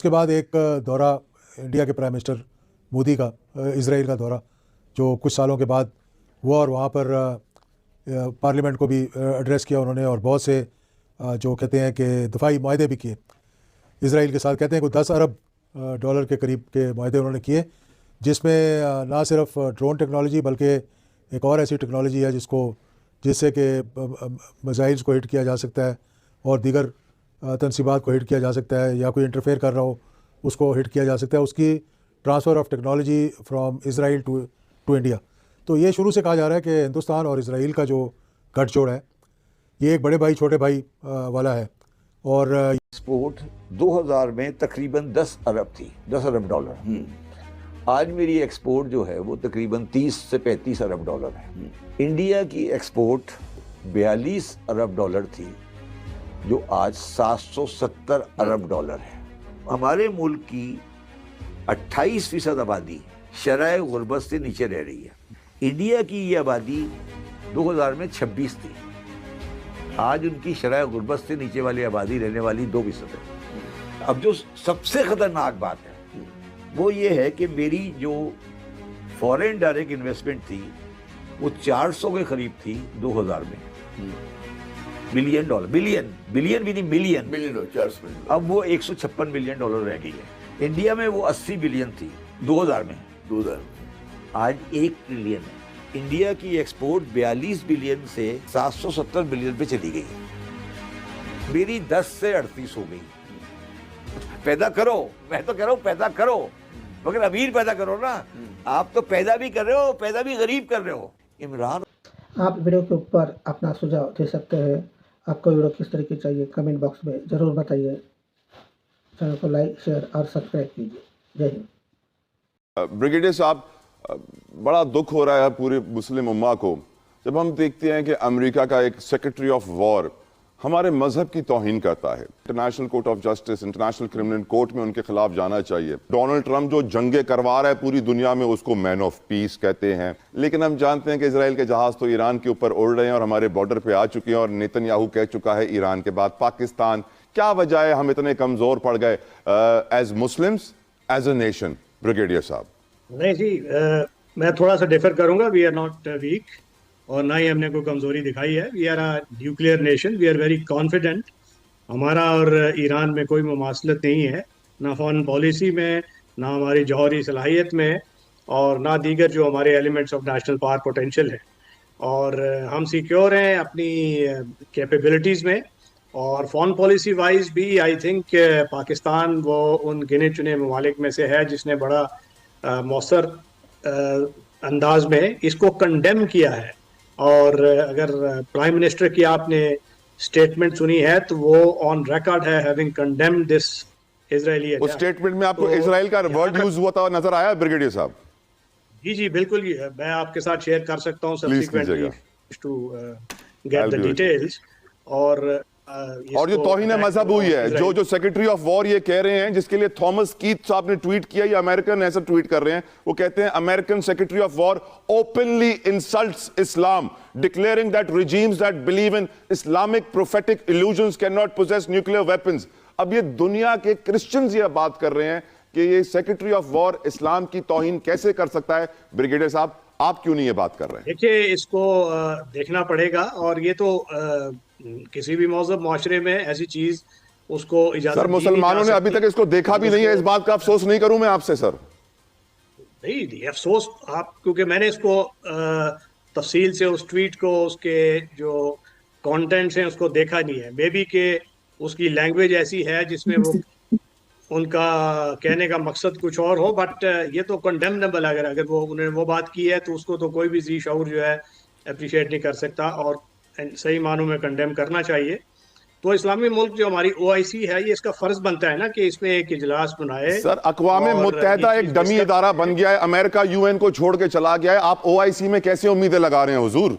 उसके बाद एक दौरा इंडिया के प्राइम मिनिस्टर मोदी का इज़राइल का दौरा, जो कुछ सालों के बाद हुआ, और वहाँ पर पार्लियामेंट को भी एड्रेस किया उन्होंने, और बहुत से जो कहते हैं कि दफाई माहदे भी किए इज़राइल के साथ। कहते हैं कि 10 अरब डॉलर के करीब के माहदे उन्होंने किए, जिसमें ना सिर्फ ड्रोन टेक्नोलॉजी बल्कि एक और ऐसी टेक्नोलॉजी है जिससे कि मिसाइल्स को हिट किया जा सकता है और दीगर तनसीबात को हिट किया जा सकता है, या कोई इंटरफेयर कर रहा हो उसको हिट किया जा सकता है। उसकी transfer of technology from Israel to India. तो ये शुरू से कहा जा रहा है कि हिंदुस्तान और इज़राइल का जो गठजोड़ है ये एक बड़े भाई छोटे भाई वाला है। और एक्सपोर्ट 2000 में तकरीबन 10 अरब थी, 10 अरब डॉलर। आज मेरी एक्सपोर्ट जो है वो तकरीबन 30 से 35 अरब डॉलर है। इंडिया की एक्सपोर्ट 42 अरब डॉलर थी, जो आज 770 अरब डॉलर है। हमारे मुल्क की 28% आबादी शराय गुर्बत से नीचे रह रही है। इंडिया की ये आबादी 2000 में 26 थी, आज उनकी शराय गुर्बत से नीचे वाली आबादी रहने वाली 2% है। अब जो सबसे खतरनाक बात है वो ये है कि मेरी जो फॉरेन डायरेक्ट इन्वेस्टमेंट थी वो 400 के करीब थी 2000 में, बिलियन डॉलर, बिलियन भी नहीं, मिलियन, 400 मिलियन। अब वो 156 बिलियन डॉलर रह गई है। इंडिया में वो 80 बिलियन थी 2000 में, 2000 आज 1 ट्रिलियन है। इंडिया की एक्सपोर्ट 42 बिलियन से 770 बिलियन पे चली गई है। मेरी 10 से 38 हो गई। पैदा करो, मैं तो कह रहा हूँ पैदा करो, मगर अमीर पैदा करो ना। आप तो पैदा भी कर रहे हो, पैदा भी गरीब कर रहे हो। इमरान, आप वीडियो के ऊपर अपना सुझाव दे सकते हैं। आपको वीडियो किस तरह की चाहिए कमेंट बॉक्स में ज़रूर बताइए। चैनल को लाइक, शेयर और सब्सक्राइब कीजिए। जय हिंद। ब्रिगेडियर साहब, बड़ा दुख हो रहा है पूरी मुस्लिम उम्मा को जब हम देखते हैं कि अमेरिका का एक सेक्रेटरी ऑफ वॉर हमारे मजहब की तौहीन करता है। International court of justice, international criminal court में उनके खिलाफ जाना चाहिए। डोनाल्ड ट्रंप जो जंगे करवा रहा है पूरी दुनिया में, उसको मैन ऑफ पीस कहते हैं, लेकिन हम जानते हैं कि इजराइल के जहाज तो ईरान के ऊपर उड़ रहे हैं और हमारे बॉर्डर पे आ चुके हैं, और नेतन्याहू कह चुका है ईरान के बाद पाकिस्तान। क्या वजह है हम इतने कमजोर पड़ गए as Muslims, as a nation? Brigadier साहब। नहीं जी, मैं थोड़ा सा डिफर करूंगा। वी आर नॉट वीक, और ना ही हमने कोई कमजोरी दिखाई है। We are a nuclear nation, we are very confident. हमारा और ईरान में कोई मुमासलत नहीं है, ना फॉरेन पॉलिसी में, ना हमारी जौहरी सलाहियत में, और ना दीगर जो हमारे elements of national power potential है। और हम सिक्योर हैं अपनी कैपेबिलिटीज़ में। और फॉरेन पॉलिसी वाइज भी आई थिंक पाकिस्तान वो उन गिने चुने ममालिक में से है जिसने बड़ा मौसर अंदाज में इसको कंडेम किया है। और अगर प्राइम मिनिस्टर की आपने स्टेटमेंट सुनी है तो वो ऑन रिकॉर्ड है having condemned this Israeli attack. उस स्टेटमेंट में आपको इजराइल का वर्ड यूज हुआ था नजर आया ब्रिगेडियर साहब? जी जी बिल्कुल, मैं आपके साथ शेयर कर सकता हूँ subsequently to get the details. और जो तौहीन मजहब हुई है, जो सेक्रेटरी ऑफ वॉर ये कह रहे हैं, जिसके लिए थॉमस कीथ साहब ने ट्वीट किया, या अमेरिकन ऐसा ट्वीट कर रहे हैं, वो कहते हैं American secretary of war openly insults Islam, declaring that regimes that believe in Islamic prophetic illusions cannot possess nuclear weapons। अब ये दुनिया के क्रिश्चियंस ये बात कर रहे हैं कि ये सेक्रेटरी ऑफ वॉर इस्लाम की तौहीन कैसे कर सकता है। ब्रिगेडियर साहब, आप क्यों नहीं ये बात कर रहे हैं? देखिए, इसको देखना पड़ेगा, और ये तो किसी भी मौजूद माशरे में ऐसी चीज उसको इजाजत सर, मुसलमानों ने अभी तक इसको देखा भी नहीं है। इस बात का अफसोस नहीं करूं मैं आपसे सर? नहीं, अफसोस आप, क्योंकि मैंने इसको तफसील से उस ट्वीट को, उसके जो कंटेंट्स हैं उसको देखा नहीं है। मे बी के उसकी लैंग्वेज ऐसी है जिसमें वो उनका कहने का मकसद कुछ और हो, बट ये तो कंडेमनेबल। अगर वो उन्होंने वो बात की है तो उसको तो कोई भी जी शऊर जो है अप्रिशिएट नहीं कर सकता, और सही मानों में कंडेम करना चाहिए। तो इस्लामी मुल्क जो हमारी OIC है, ये इसका फर्ज बनता है ना कि इसमें एक इजलास बनाए। सर, अक़वाम मुत्तहिदा एक डमी इदारा बन गया है, अमेरिका UN को छोड़ के चला गया है, आप OIC में कैसे उम्मीदें लगा रहे हैं हुजूर?